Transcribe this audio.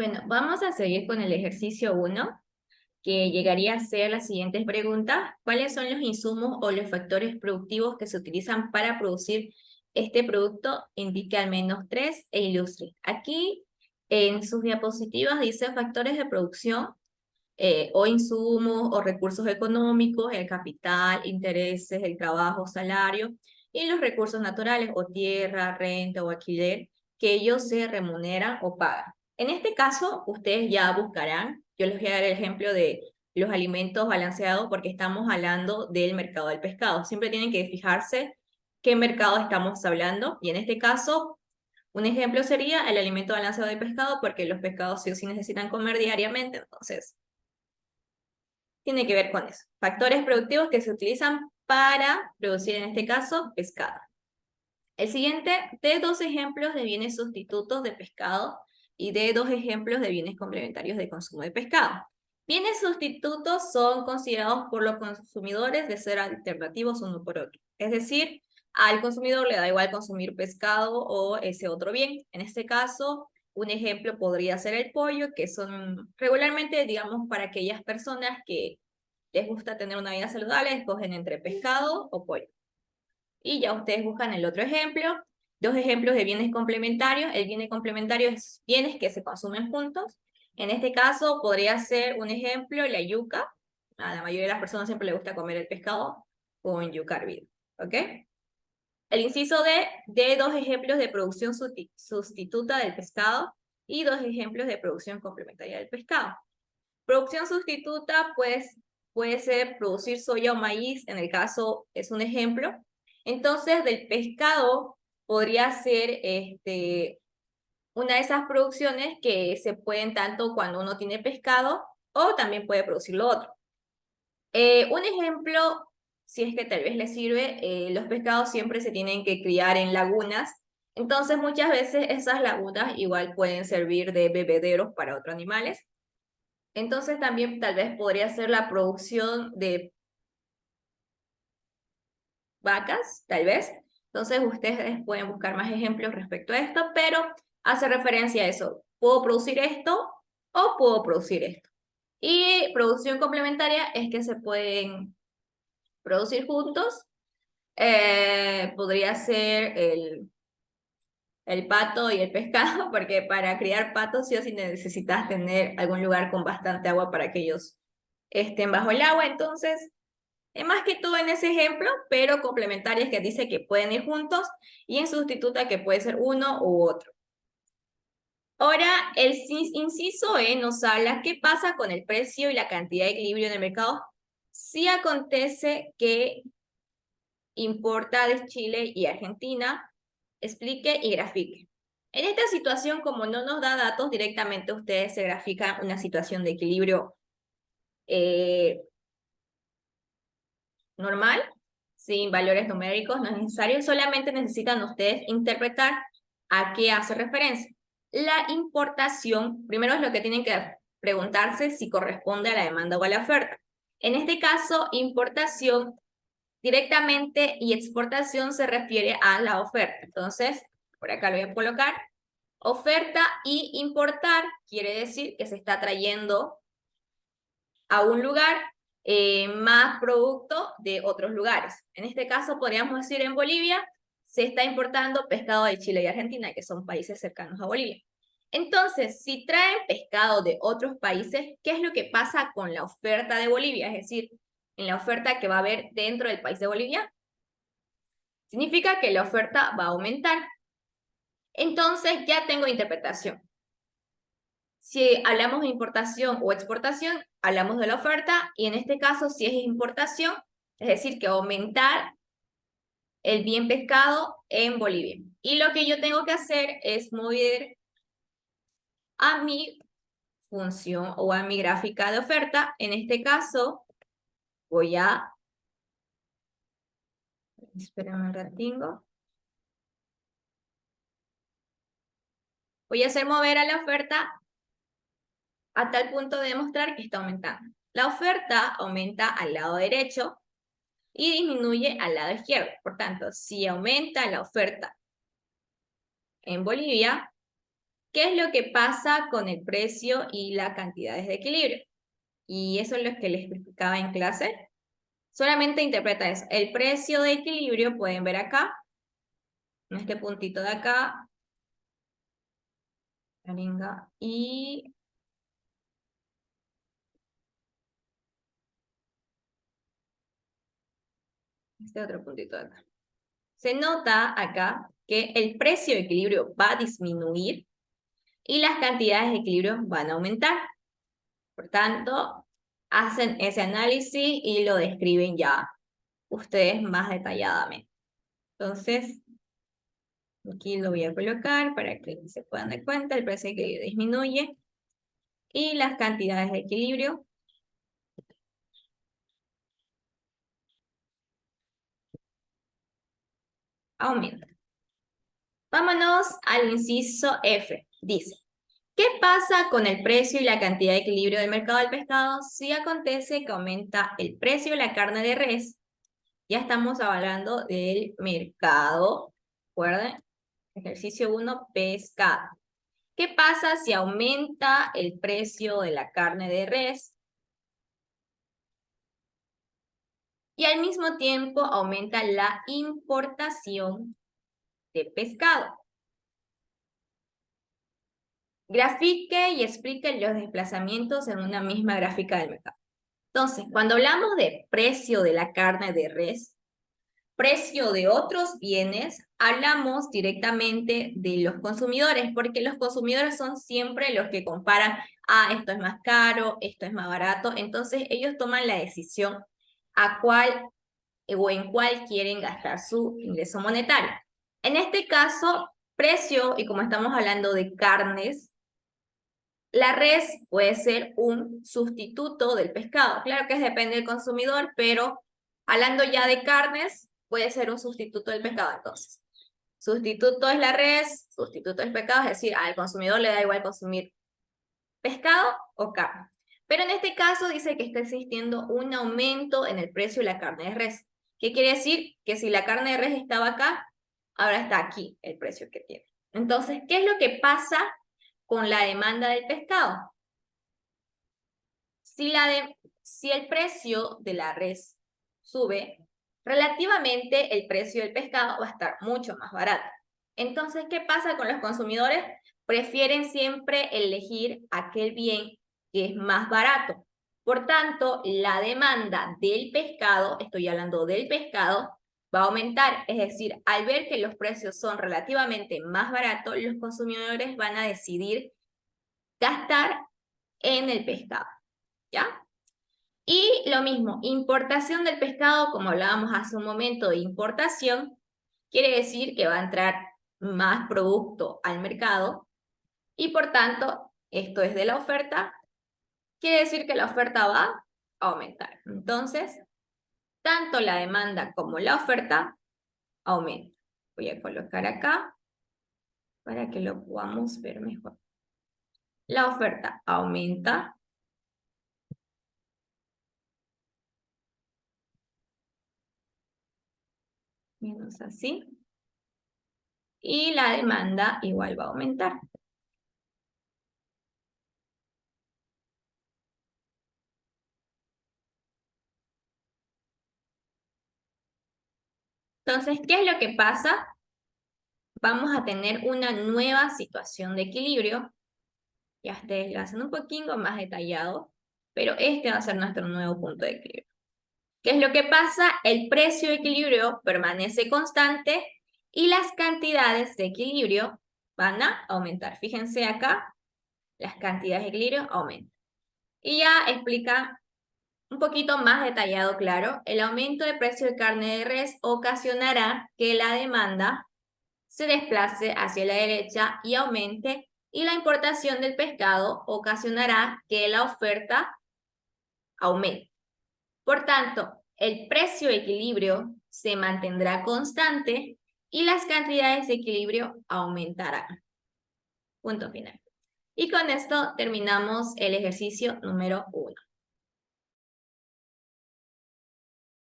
Bueno, vamos a seguir con el ejercicio uno, que llegaría a ser las siguientes preguntas. ¿Cuáles son los insumos o los factores productivos que se utilizan para producir este producto? Indique al menos tres e ilustre. Aquí en sus diapositivas dice factores de producción o insumos o recursos económicos, el capital, intereses, el trabajo, salario y los recursos naturales o tierra, renta o alquiler que ellos se remuneran o pagan. En este caso, ustedes ya buscarán, yo les voy a dar el ejemplo de los alimentos balanceados porque estamos hablando del mercado del pescado. Siempre tienen que fijarse qué mercado estamos hablando y en este caso, un ejemplo sería el alimento balanceado de pescado porque los pescados sí o sí necesitan comer diariamente, entonces tiene que ver con eso. Factores productivos que se utilizan para producir, en este caso, pescado. El siguiente, de dos ejemplos de bienes sustitutos de pescado y de dos ejemplos de bienes complementarios de consumo de pescado. Bienes sustitutos son considerados por los consumidores de ser alternativos uno por otro. Es decir, al consumidor le da igual consumir pescado o ese otro bien. En este caso, un ejemplo podría ser el pollo, que son regularmente, digamos, para aquellas personas que les gusta tener una vida saludable, escogen entre pescado o pollo. Y ya ustedes buscan el otro ejemplo. Dos ejemplos de bienes complementarios. El bien complementario es bienes que se consumen juntos. En este caso podría ser un ejemplo la yuca. A la mayoría de las personas siempre le gusta comer el pescado con yuca hervida. ¿Ok? El inciso D, de dos ejemplos de producción sustituta del pescado y dos ejemplos de producción complementaria del pescado. Producción sustituta, pues, puede ser producir soya o maíz, en el caso es un ejemplo. Entonces, del pescado podría ser una de esas producciones que se pueden tanto cuando uno tiene pescado o también puede producir lo otro. Un ejemplo, si es que tal vez les sirve, los pescados siempre se tienen que criar en lagunas. Entonces, muchas veces esas lagunas igual pueden servir de bebederos para otros animales. Entonces también tal vez podría ser la producción de vacas, tal vez. Entonces ustedes pueden buscar más ejemplos respecto a esto, pero hace referencia a eso. Puedo producir esto o puedo producir esto. Y producción complementaria es que se pueden producir juntos. Podría ser el pato y el pescado, porque para criar patos sí o sí necesitas tener algún lugar con bastante agua para que ellos estén bajo el agua. Entonces, más que todo en ese ejemplo, pero complementarias que dice que pueden ir juntos y en sustituta que puede ser uno u otro. Ahora, el inciso E nos habla qué pasa con el precio y la cantidad de equilibrio en el mercado si acontece que importa de Chile y Argentina, explique y grafique. En esta situación, como no nos da datos directamente, ustedes se grafican una situación de equilibrio normal, sin valores numéricos, no es necesario, solamente necesitan ustedes interpretar a qué hace referencia. La importación, primero es lo que tienen que preguntarse si corresponde a la demanda o a la oferta. En este caso, importación directamente y exportación se refiere a la oferta. Entonces, por acá lo voy a colocar. Oferta y importar quiere decir que se está trayendo a un lugar más producto de otros lugares. En este caso, podríamos decir en Bolivia, se está importando pescado de Chile y Argentina, que son países cercanos a Bolivia. Entonces, si traen pescado de otros países, ¿qué es lo que pasa con la oferta de Bolivia? Es decir, en la oferta que va a haber dentro del país de Bolivia, significa que la oferta va a aumentar. Entonces, ya tengo interpretación. Si hablamos de importación o exportación, hablamos de la oferta y en este caso, si es importación, es decir, que aumentar el bien pescado en Bolivia. Y lo que yo tengo que hacer es mover a mi función o a mi gráfica de oferta. En este caso, voy a, espérame un ratingo, voy a hacer mover a la oferta a tal punto de demostrar que está aumentando. La oferta aumenta al lado derecho y disminuye al lado izquierdo. Por tanto, si aumenta la oferta en Bolivia, ¿qué es lo que pasa con el precio y las cantidades de equilibrio? Y eso es lo que les explicaba en clase. Solamente interpreta eso. El precio de equilibrio, pueden ver acá, en este puntito de acá, y este otro puntito de acá. Se nota acá que el precio de equilibrio va a disminuir y las cantidades de equilibrio van a aumentar. Por tanto, hacen ese análisis y lo describen ya ustedes más detalladamente. Entonces, aquí lo voy a colocar para que se puedan dar cuenta, el precio de equilibrio disminuye y las cantidades de equilibrio aumentan. Vámonos al inciso F. Dice, ¿qué pasa con el precio y la cantidad de equilibrio del mercado del pescado si acontece que aumenta el precio de la carne de res? Ya estamos hablando del mercado. ¿Recuerden? Ejercicio 1, pescado. ¿Qué pasa si aumenta el precio de la carne de res y al mismo tiempo aumenta la importación de pescado? Grafique y explique los desplazamientos en una misma gráfica del mercado. Entonces, cuando hablamos de precio de la carne de res, precio de otros bienes, hablamos directamente de los consumidores, porque los consumidores son siempre los que comparan, esto es más caro, esto es más barato, entonces ellos toman la decisión a cuál o en cuál quieren gastar su ingreso monetario. En este caso, precio, y como estamos hablando de carnes, la res puede ser un sustituto del pescado. Claro que depende del consumidor, pero hablando ya de carnes, puede ser un sustituto del pescado. Entonces, sustituto es la res, sustituto es pescado, es decir, al consumidor le da igual consumir pescado o carne. Pero en este caso dice que está existiendo un aumento en el precio de la carne de res. ¿Qué quiere decir? Que si la carne de res estaba acá, ahora está aquí el precio que tiene. Entonces, ¿qué es lo que pasa con la demanda del pescado? Si el precio de la res sube, relativamente el precio del pescado va a estar mucho más barato. Entonces, ¿qué pasa con los consumidores? Prefieren siempre elegir aquel bien que es más barato. Por tanto, la demanda del pescado, estoy hablando del pescado, va a aumentar. Es decir, al ver que los precios son relativamente más baratos, los consumidores van a decidir gastar en el pescado. ¿Ya? Y lo mismo, importación del pescado, como hablábamos hace un momento de importación, quiere decir que va a entrar más producto al mercado y por tanto, esto es de la oferta, quiere decir que la oferta va a aumentar. Entonces, tanto la demanda como la oferta aumentan. Voy a colocar acá para que lo podamos ver mejor. La oferta aumenta. Menos así. Y la demanda igual va a aumentar. Entonces, ¿qué es lo que pasa? Vamos a tener una nueva situación de equilibrio. Ya ustedes lo hacen un poquito más detallado, pero este va a ser nuestro nuevo punto de equilibrio. ¿Qué es lo que pasa? El precio de equilibrio permanece constante y las cantidades de equilibrio van a aumentar. Fíjense acá, las cantidades de equilibrio aumentan. Y ya explica un poquito más detallado, claro, el aumento de precio de carne de res ocasionará que la demanda se desplace hacia la derecha y aumente, y la importación del pescado ocasionará que la oferta aumente. Por tanto, el precio de equilibrio se mantendrá constante y las cantidades de equilibrio aumentarán. Punto final. Y con esto terminamos el ejercicio número 1.